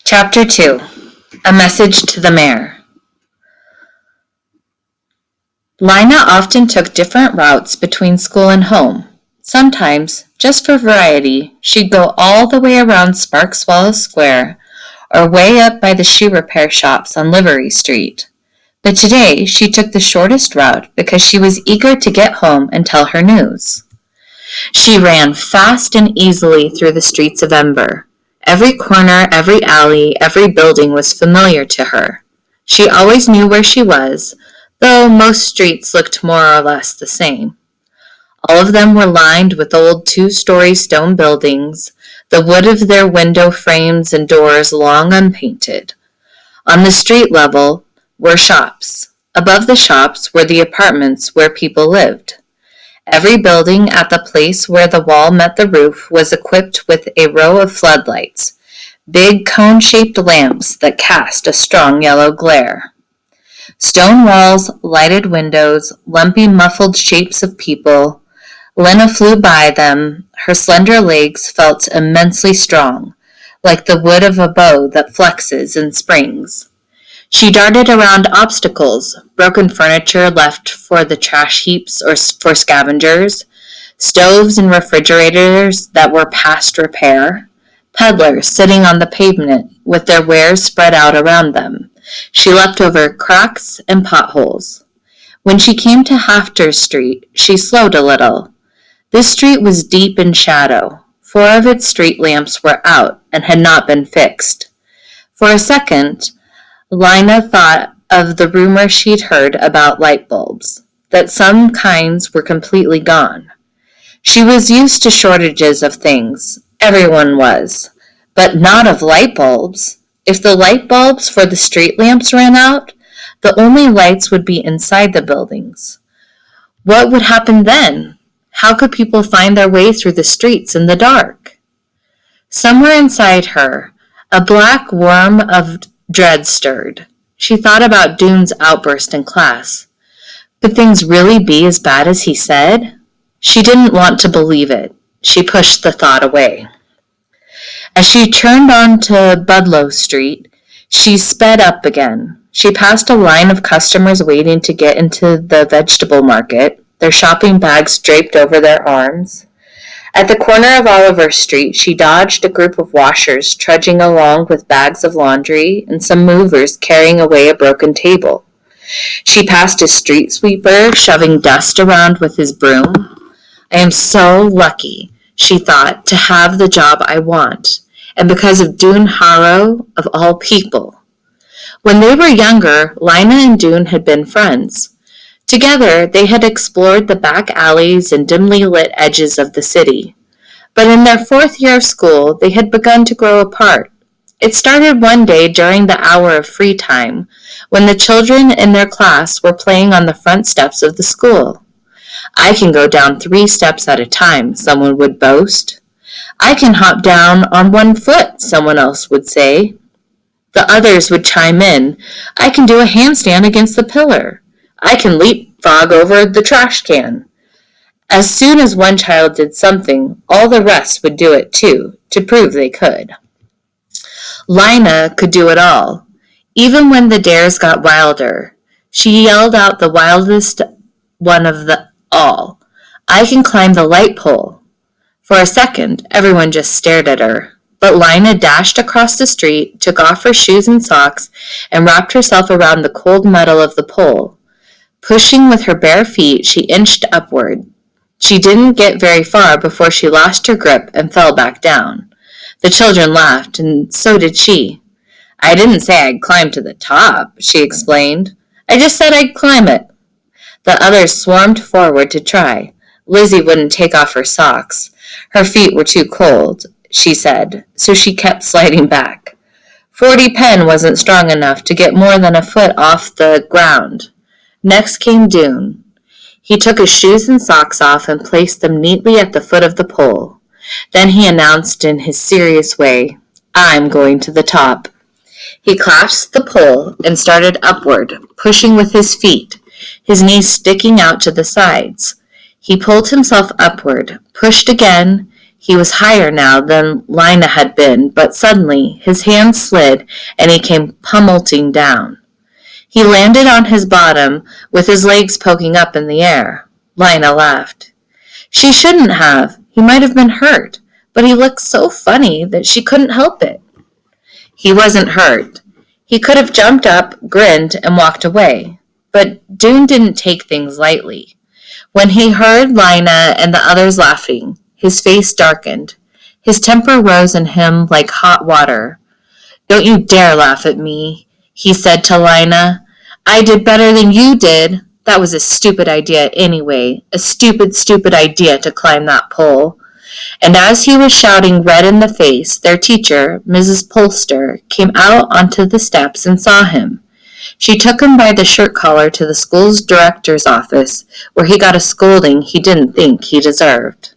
Chapter 2. A Message to the Mayor. Lina often took different routes between school and home. Sometimes, just for variety, she'd go all the way around Sparkswallow Square or way up by the shoe repair shops on Livery Street. But today she took the shortest route because she was eager to get home and tell her news. She ran fast and easily through the streets of Ember. Every corner, every alley, every building was familiar to her. She always knew where she was, though most streets looked more or less the same. All of them were lined with old 2-story stone buildings, the wood of their window frames and doors long unpainted. On the street level were shops. Above the shops were the apartments where people lived. Every building at the place where the wall met the roof was equipped with a row of floodlights, big cone-shaped lamps that cast a strong yellow glare. Stone walls, lighted windows, lumpy muffled shapes of people. Lina flew by them. Her slender legs felt immensely strong, like the wood of a bow that flexes and springs. She darted around obstacles, broken furniture left for the trash heaps or for scavengers, stoves and refrigerators that were past repair, peddlers sitting on the pavement with their wares spread out around them. She leapt over cracks and potholes. When she came to Hafter Street, she slowed a little. This street was deep in shadow. 4 of its street lamps were out and had not been fixed. For a second, Lina thought of the rumor she'd heard about light bulbs, that some kinds were completely gone. She was used to shortages of things. Everyone was. But not of light bulbs. If the light bulbs for the street lamps ran out, the only lights would be inside the buildings. What would happen then? How could people find their way through the streets in the dark? Somewhere inside her, a black worm of dread stirred. She thought about Dune's outburst in class. Could things really be as bad as he said? She didn't want to believe it. She pushed the thought away. As she turned onto Budlow Street, she sped up again. She passed a line of customers waiting to get into the vegetable market, their shopping bags draped over their arms. At the corner of Oliver Street, she dodged a group of washers trudging along with bags of laundry and some movers carrying away a broken table. She passed a street sweeper shoving dust around with his broom. I am so lucky, she thought, to have the job I want, and because of Dune Harrow, of all people. When they were younger, Lina and Dune had been friends. Together, they had explored the back alleys and dimly lit edges of the city. But in their 4th year of school, they had begun to grow apart. It started one day during the hour of free time, when the children in their class were playing on the front steps of the school. I can go down 3 steps at a time, someone would boast. I can hop down on 1 foot, someone else would say. The others would chime in. I can do a handstand against the pillar. I can leapfrog over the trash can. As soon as one child did something, all the rest would do it too, to prove they could. Lina could do it all. Even when the dares got wilder, she yelled out the wildest one of all. I can climb the light pole. For a second, everyone just stared at her. But Lina dashed across the street, took off her shoes and socks, and wrapped herself around the cold metal of the pole. Pushing with her bare feet, she inched upward. She didn't get very far before she lost her grip and fell back down. The children laughed, and so did she. I didn't say I'd climb to the top, she explained. I just said I'd climb it. The others swarmed forward to try. Lizzie wouldn't take off her socks. Her feet were too cold, she said, so she kept sliding back. 40 Penn wasn't strong enough to get more than a foot off the ground. Next came Dune. He took his shoes and socks off and placed them neatly at the foot of the pole. Then he announced in his serious way, I'm going to the top. He clasped the pole and started upward, pushing with his feet, his knees sticking out to the sides. He pulled himself upward, pushed again. He was higher now than Lina had been, but suddenly his hand slid and he came pummeling down. He landed on his bottom with his legs poking up in the air. Lina laughed. She shouldn't have. He might have been hurt, but he looked so funny that she couldn't help it. He wasn't hurt. He could have jumped up, grinned, and walked away. But Dune didn't take things lightly. When he heard Lina and the others laughing, his face darkened. His temper rose in him like hot water. "Don't you dare laugh at me," he said to Lina. "I did better than you did. That was a stupid idea anyway. A stupid, stupid idea to climb that pole." And as he was shouting red in the face, their teacher, Mrs. Polster, came out onto the steps and saw him. She took him by the shirt collar to the school's director's office, where he got a scolding he didn't think he deserved.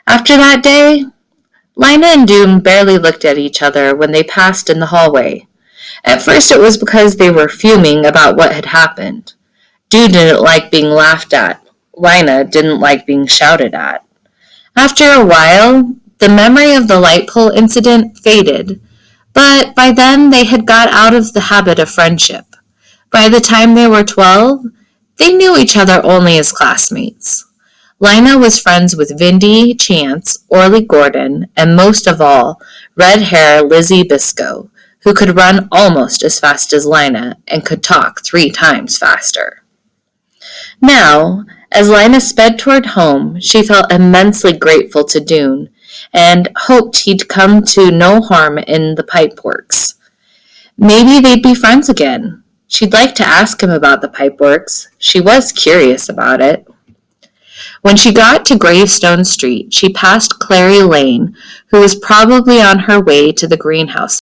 After that day, Lina and Dune barely looked at each other when they passed in the hallway. At first it was because they were fuming about what had happened. Dune didn't like being laughed at. Lina didn't like being shouted at. After a while, the memory of the light pole incident faded, but by then they had got out of the habit of friendship. By the time they were 12, they knew each other only as classmates. Lina was friends with Vindy, Chance, Orly Gordon, and most of all, red-hair Lizzie Biscoe, who could run almost as fast as Lina and could talk 3 times faster. Now, as Lina sped toward home, she felt immensely grateful to Dune and hoped he'd come to no harm in the pipeworks. Maybe they'd be friends again. She'd like to ask him about the pipeworks. She was curious about it. When she got to Gravestone Street, she passed Clary Lane, who was probably on her way to the greenhouse